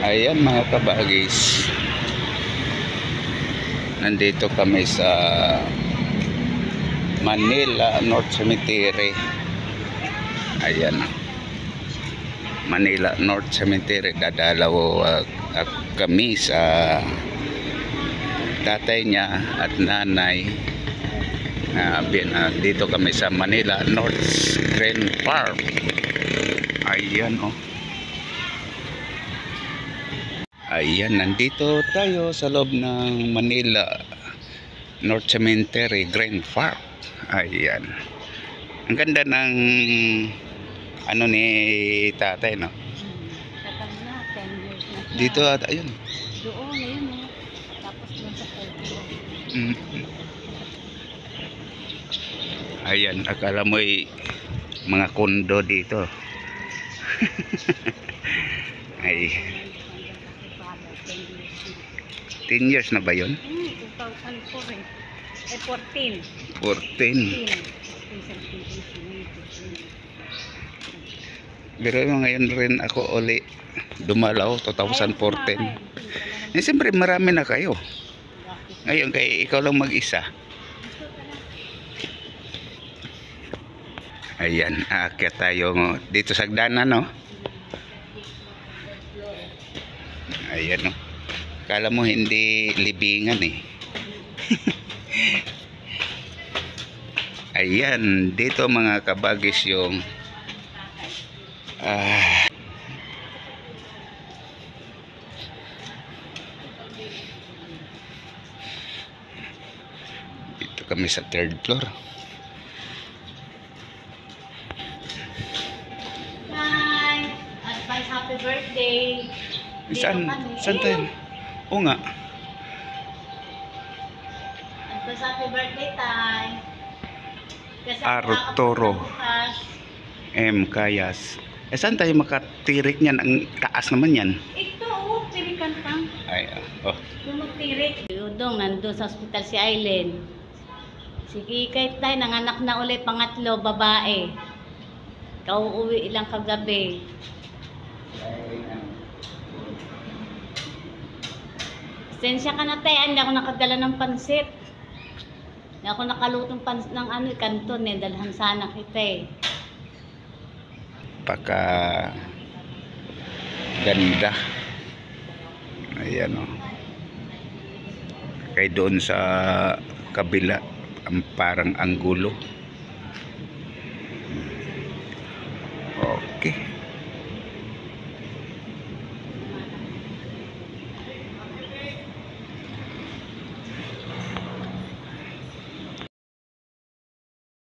Ayan mga kabagis, nandito kami sa Manila North Cemetery. Ayan, Manila North Cemetery. Dadalaw kami sa tatay niya at nanay. Dito kami sa Manila North Green Farm. Ayan oh. Ayan, nandito tayo sa loob ng Manila North Cemetery Green Farm. Ayan, ang ganda ng ano ni tatay, no? Tagal na, 10 years na siya. Dito at ayun. Doon, ayun eh. Tapos doon sa Puerto. Ayan, akala mo'y mga kondo dito. Ay, 10 years na ba yun? 2004 eh. 14. 14. Pero ngayon rin ako uli dumalaw, 2014. Eh, siyempre marami na kayo. Ngayon kay ikaw lang mag-isa. Ayan, aakyat tayo dito sa hagdanan, no? Ayan, no? Kala mo hindi libingan eh. Ayan, dito mga kabagis yung dito kami sa 3rd floor. Hi! Advance happy birthday! Saan tayo? Oo nga. Advance happy birthday, Tay! Arturo M. Kayas. Eh, saan tayo makatirik niyan? Ang taas naman yan. Ito, oh, tirikan pa. Ay, oh. Yung magtirik. Udong, nandun sa hospital si Aileen. Sige, kahit tayo, nanganak na ulit, pangatlo, babae. Kauuwi ilang kagabi. Sensya ka na tayo, hindi ako nakadala ng pansit. Hindi ako nakalutong pansit ng kanton eh, dalhan sana kita eh. Paka ganda. Ayan o. Kaya doon sa kabila, ang parang anggulo. Okay.